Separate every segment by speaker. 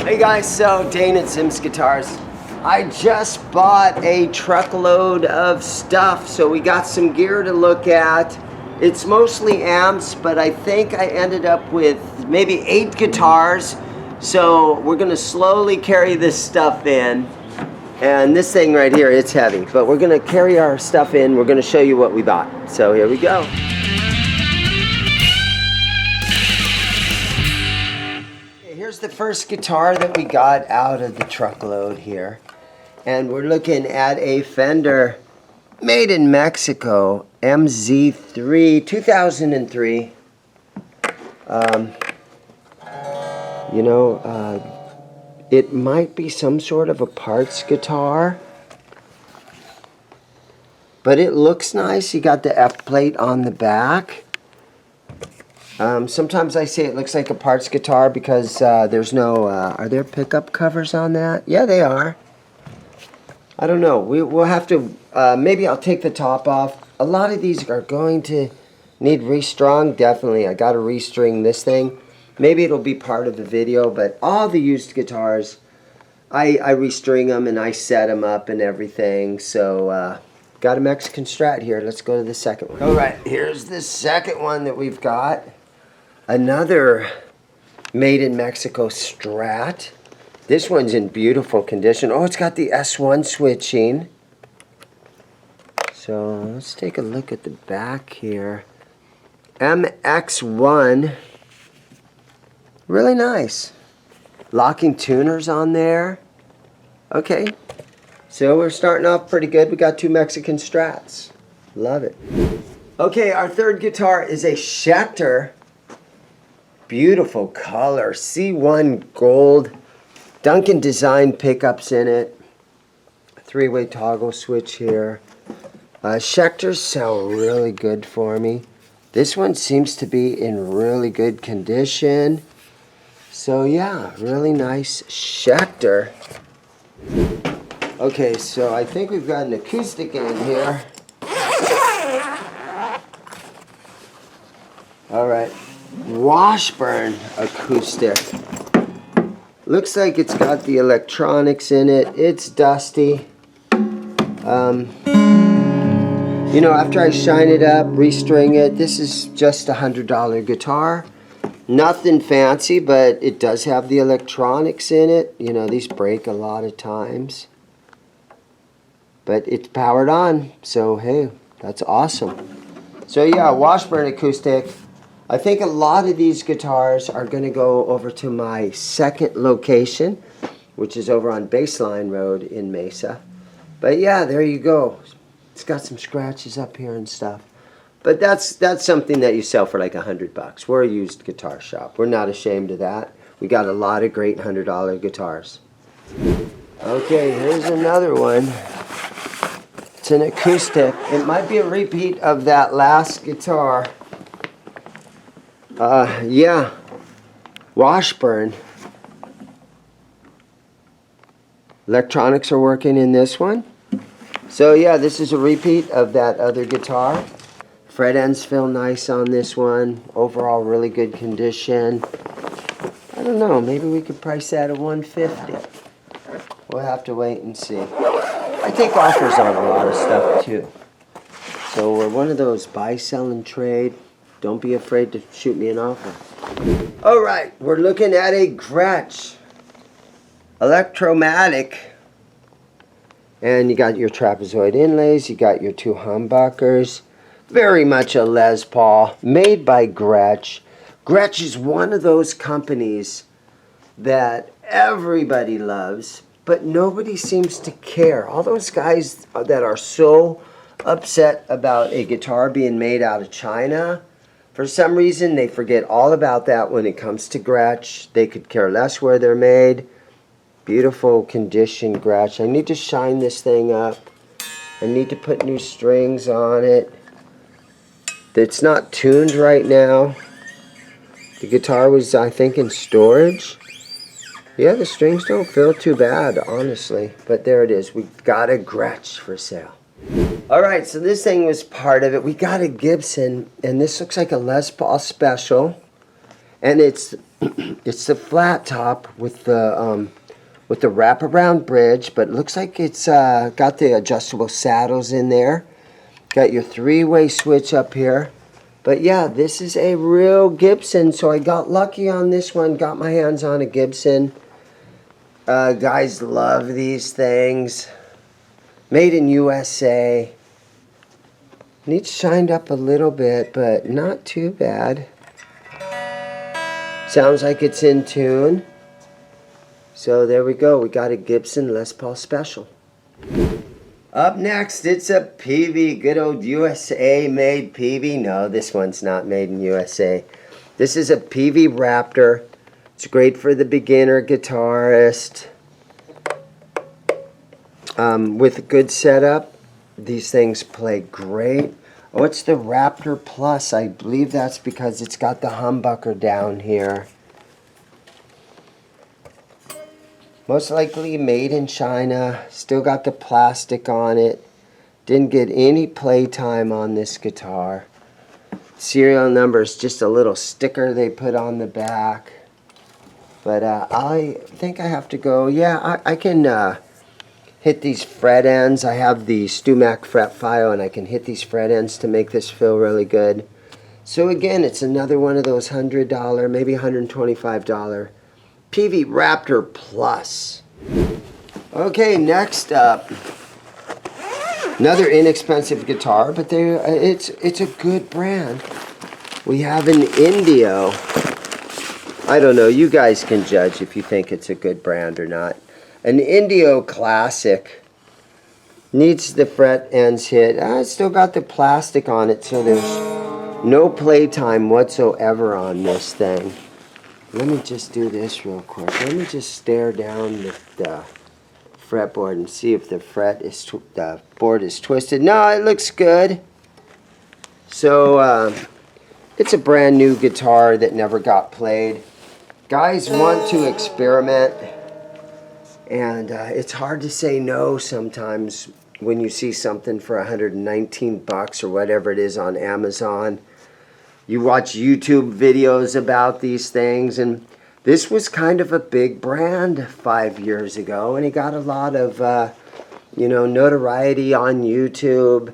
Speaker 1: Hey guys, so Dane at ZIMM'S Guitars. I just bought a truckload of stuff, so we got some gear to look at. It's mostly amps, but I think I ended up with maybe 8 guitars. So we're gonna slowly carry this stuff in. And this thing right here, it's heavy, but we're gonna carry our stuff in. We're gonna show you what we bought. So here we go. Here's the first guitar that we got out of the truckload here. And we're looking at a Fender made in Mexico, MZ3, 2003. It might be some sort of a parts guitar, but it looks nice. You got the F plate on the back. Sometimes I say it looks like a parts guitar because there's no, are there pickup covers on that? Yeah, they are. I don't know. We'll have to, maybe I'll take the top off. A lot of these are going to need restrung. Definitely, I got to restring this thing. Maybe it'll be part of the video, but all the used guitars, I restring them and I set them up and everything. So, got a Mexican Strat here. Let's go to the second one. All right, here's the second one that we've got. Another made in Mexico Strat. This one's in beautiful condition. Oh, it's got the S1 switching. So let's take a look at the back here. MX1. Really nice. Locking tuners on there. Okay. So we're starting off pretty good. We got 2 Mexican Strats. Love it. Okay, our third guitar is a Schecter. Beautiful color, C1 gold, Duncan design pickups in it, 3-way toggle switch here. Schecters sound really good for me. This one seems to be in really good condition. So yeah, really nice Schecter. Okay, so I think we've got an acoustic in here. All right. Washburn acoustic. Looks like it's got the electronics in it. It's dusty. After I shine it up, restring it, this is just a $100 guitar. Nothing fancy, but it does have the electronics in it. These break a lot of times. But it's powered on, so hey, that's awesome. So yeah, Washburn acoustic. I think a lot of these guitars are going to go over to my second location, which is over on Baseline Road in Mesa. But yeah, there you go. It's got some scratches up here and stuff. But that's something that you sell for like $100. We're a used guitar shop. We're not ashamed of that. We got a lot of great $100 guitars. Okay, here's another one. It's an acoustic. It might be a repeat of that last guitar. Yeah, Washburn. Electronics are working in this one. So yeah, this is a repeat of that other guitar. Fret ends feel nice on this one. Overall, really good condition. I don't know, maybe we could price that at $150. We'll have to wait and see. I take offers on a lot of stuff too. So we're one of those buy, sell, and trade. Don't be afraid to shoot me an offer. All right, we're looking at a Gretch Electromatic. And you got your trapezoid inlays, you got your 2 humbuckers. Very much a Les Paul, made by Gretch. Gretch is one of those companies that everybody loves, but nobody seems to care. All those guys that are so upset about a guitar being made out of China, for some reason, they forget all about that when it comes to Gretch. They could care less where they're made. Beautiful condition Gretch. I need to shine this thing up. I need to put new strings on it. It's not tuned right now. The guitar was, I think, in storage. Yeah, the strings don't feel too bad, honestly. But there it is. We got a Gretch for sale. Alright, so this thing was part of it. We got a Gibson, and this looks like a Les Paul Special. And it's it's the flat top with the wraparound bridge, but it looks like it's got the adjustable saddles in there. Got your 3-way switch up here. But yeah, this is a real Gibson, so I got lucky on this one. Got my hands on a Gibson. Guys love these things. Made in USA. Needs shined up a little bit, but not too bad. Sounds like it's in tune. So there we go. We got a Gibson Les Paul Special. Up next, it's a Peavey. Good old USA made Peavey. No, this one's not made in USA. This is a Peavey Raptor. It's great for the beginner guitarist. With a good setup, these things play great. Oh, it's the Raptor Plus. I believe that's because it's got the humbucker down here. Most likely made in China. Still got the plastic on it. Didn't get any playtime on this guitar. Serial number is just a little sticker they put on the back. But I think I have to go. Yeah, I can hit these fret ends. I have the StewMac fret file, and I can hit these fret ends to make this feel really good. So again, it's another one of those $100, maybe $125 Peavey Raptor Plus. Okay, next up, another inexpensive guitar, but it's a good brand. We have an Indio. I don't know, you guys can judge if you think it's a good brand or not. An Indio Classic. Needs the fret ends hit. It's still got the plastic on it, so there's no playtime whatsoever on this thing. Let me just do this real quick. Let me just stare down the fretboard and see if the board is twisted. No, it looks good. So it's a brand new guitar that never got played. Guys want to experiment, and it's hard to say no sometimes when you see something for $119 or whatever it is on Amazon. You watch YouTube videos about these things, and this was kind of a big brand 5 years ago, and it got a lot of notoriety on YouTube.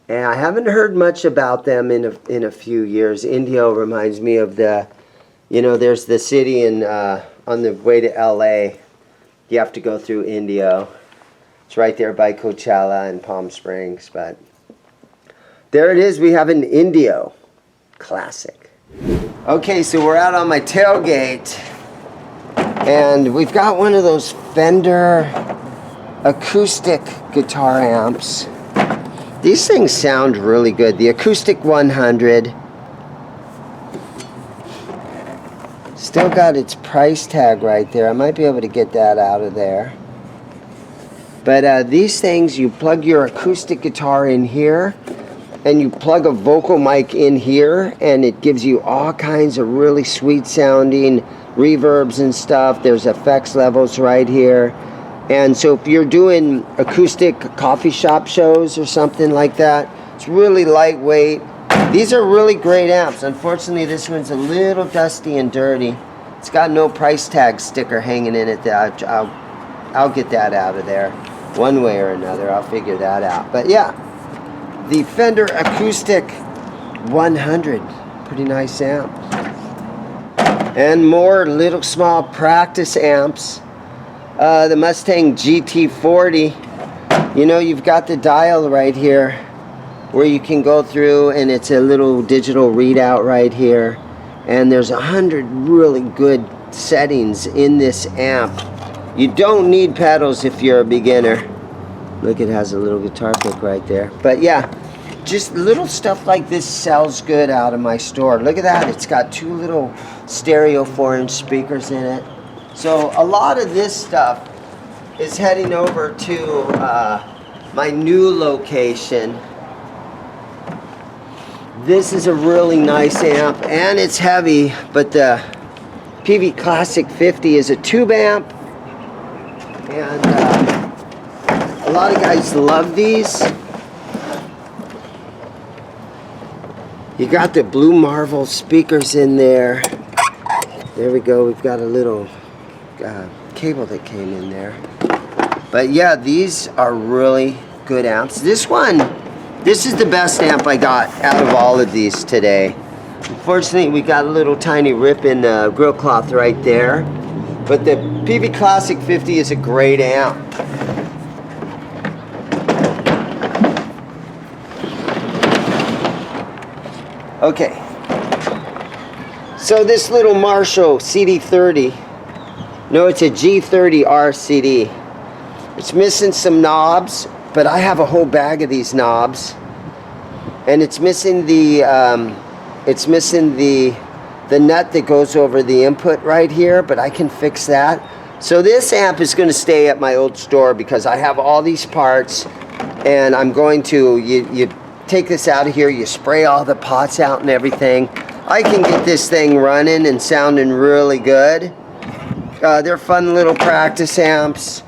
Speaker 1: And I haven't heard much about them in a few years. Indio reminds me of there's the city on the way to LA. You have to go through Indio. It's right there by Coachella and Palm Springs, but there it is. We have an Indio Classic. Okay, so we're out on my tailgate, and we've got one of those Fender acoustic guitar amps. These things sound really good. The Acoustic 100. Still got its price tag right there. I might be able to get that out of there. But these things, you plug your acoustic guitar in here, and you plug a vocal mic in here, and it gives you all kinds of really sweet sounding reverbs and stuff. There's effects levels right here. And so if you're doing acoustic coffee shop shows or something like that, it's really lightweight. These are really great amps. Unfortunately, this one's a little dusty and dirty. It's got no price tag sticker hanging in it. I'll get that out of there one way or another. I'll figure that out. But yeah, the Fender Acoustic 100. Pretty nice amp. And more little small practice amps. The Mustang GT40. You've got the dial right here where you can go through, and it's a little digital readout right here. And there's 100 really good settings in this amp. You don't need pedals if you're a beginner. Look, it has a little guitar pick right there. But yeah, just little stuff like this sells good out of my store. Look at that. It's got 2 little stereo 4-inch speakers in it. So a lot of this stuff is heading over to my new location. This is a really nice amp, and it's heavy, but the Peavey Classic 50 is a tube amp, and a lot of guys love these. You got the Blue Marvel speakers in there. There we go. We've got a little cable that came in there. But yeah, these are really good amps. This is the best amp I got out of all of these today. Unfortunately, we got a little tiny rip in the grill cloth right there. But the PV Classic 50 is a great amp. Okay. So this little Marshall CD30, no, it's a G30R CD. It's missing some knobs, but I have a whole bag of these knobs, and it's missing the nut that goes over the input right here, but I can fix that. So this amp is going to stay at my old store because I have all these parts, and I'm going to you take this out of here, you spray all the pots out and everything. I can get this thing running and sounding really good. They're fun little practice amps.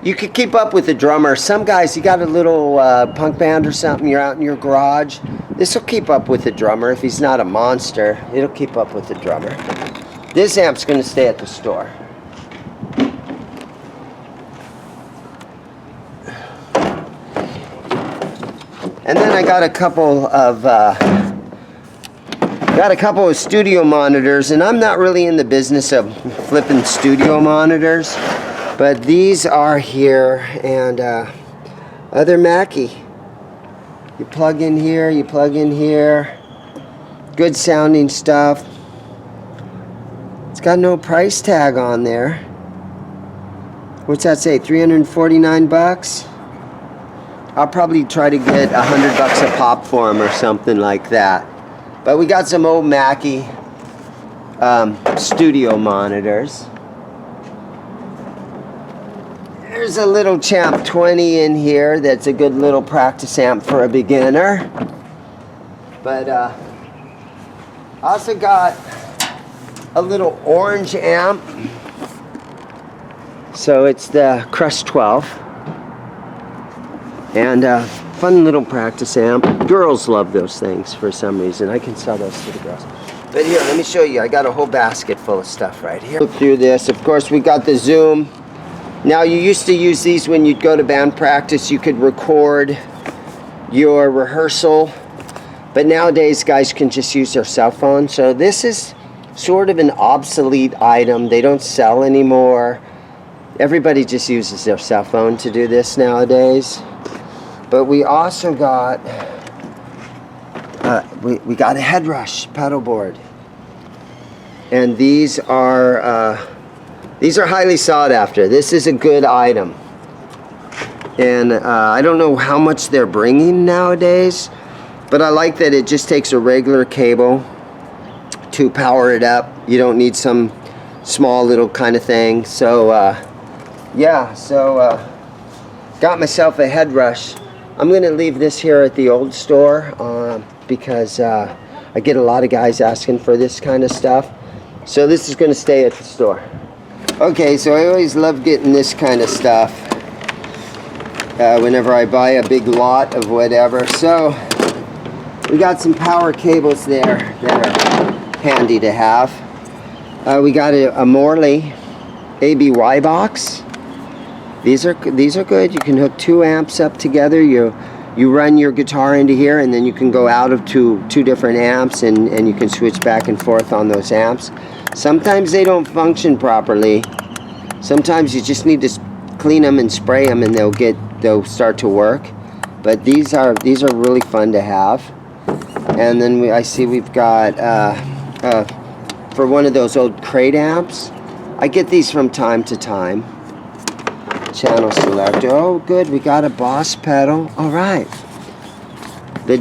Speaker 1: You could keep up with the drummer. Some guys, you got a little punk band or something, you're out in your garage. This will keep up with the drummer. If he's not a monster, it'll keep up with the drummer. This amp's going to stay at the store. And then I got a couple of studio monitors, and I'm not really in the business of flipping studio monitors, but these are here, and other Mackie. You plug in here, you plug in here. Good sounding stuff. It's got no price tag on there. What's that say? 349 bucks? I'll probably try to get $100 a pop for them or something like that. But we got some old Mackie studio monitors. There's a little Champ 20 in here that's a good little practice amp for a beginner. But I also got a little orange amp. So it's the Crush 12. And fun little practice amp. Girls love those things for some reason. I can sell those to the girls. But here, let me show you. I got a whole basket full of stuff right here. Look through this. Of course, we got the Zoom. Now, you used to use these when you'd go to band practice. You could record your rehearsal. But nowadays, guys can just use their cell phone. So this is sort of an obsolete item. They don't sell anymore. Everybody just uses their cell phone to do this nowadays. But we also got we got a Headrush pedal board, and these are highly sought after. This is a good item, and I don't know how much they're bringing nowadays, but I like that it just takes a regular cable to power it up. You don't need some small little kind of thing. So yeah, so got myself a Headrush. I'm going to leave this here at the old store because I get a lot of guys asking for this kind of stuff. So this is going to stay at the store. Okay, so I always love getting this kind of stuff whenever I buy a big lot of whatever. So we got some power cables there that are handy to have. We got a Morley ABY box. These are good. You can hook 2 amps up together. You run your guitar into here, and then you can go out of two different amps, and you can switch back and forth on those amps. Sometimes they don't function properly. Sometimes you just need to clean them and spray them, and they'll start to work. But these are really fun to have. And then I see we've got for one of those old crate amps. I get these from time to time. Channel selector. Oh, good. We got a Boss pedal. All right. The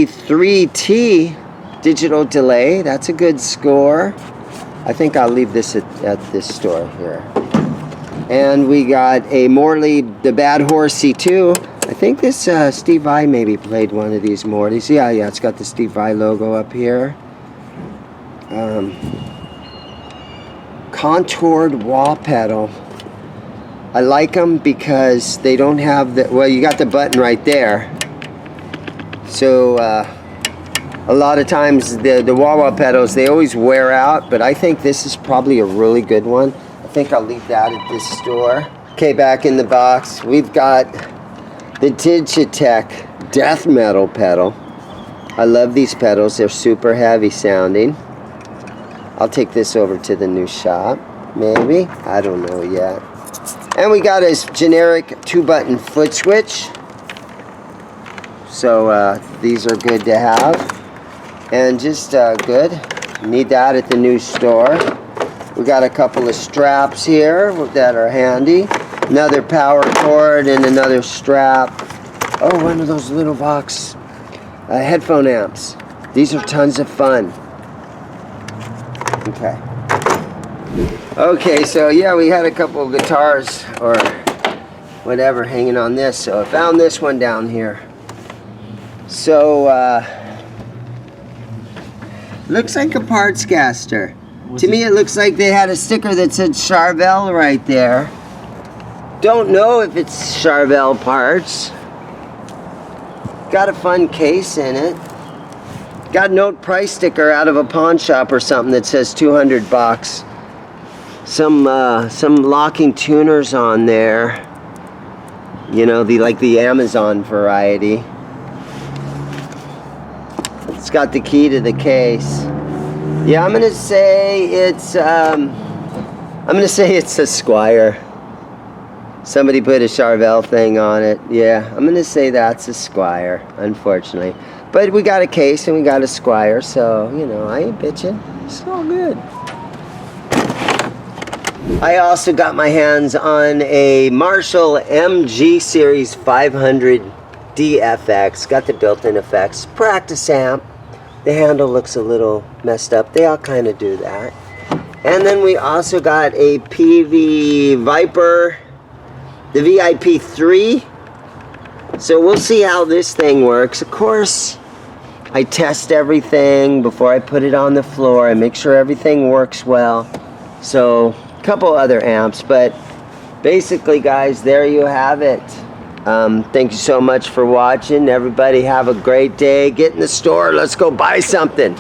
Speaker 1: DD3T digital delay. That's a good score. I think I'll leave this at this store here. And we got a Morley, the Bad Horse C2. I think this Steve Vai maybe played one of these Morleys. Yeah, it's got the Steve Vai logo up here. Contoured wall pedal. I like them because they don't have the, well, you got the button right there. So A lot of times the wah-wah pedals, they always wear out, but I think this is probably a really good one. I think I'll leave that at this store. Okay, back in the box, we've got the Digitech death metal pedal. I love these pedals, they're super heavy sounding. I'll take this over to the new shop, maybe, I don't know yet. And we got a generic 2-button foot switch. So these are good to have. And just good, need that at the new store. We got a couple of straps here that are handy. Another power cord and another strap. Oh, one of those little Vox headphone amps. These are tons of fun. Okay. Okay, so yeah, we had a couple of guitars or whatever hanging on this. So I found this one down here. So, looks like a parts caster. To me, it looks like they had a sticker that said Charvel right there. Don't know if it's Charvel parts. Got a fun case in it. Got a note price sticker out of a pawn shop or something that says 200 bucks. Some locking tuners on there. You know, like the Amazon variety. It's got the key to the case. Yeah, I'm gonna say it's a Squire. Somebody put a Charvel thing on it. Yeah, I'm gonna say that's a Squire, unfortunately. But we got a case and we got a Squire, so you know, I ain't bitching. It's all good. I also got my hands on a Marshall MG Series 500 DFX. Got the built-in effects. Practice amp. The handle looks a little messed up. They all kind of do that. And then we also got a PV Viper, the VIP3. So we'll see how this thing works. Of course, I test everything before I put it on the floor. I make sure everything works well. So a couple other amps, but basically, guys, there you have it. Thank you so much for watching. Everybody have a great day. Get in the store. Let's go buy something.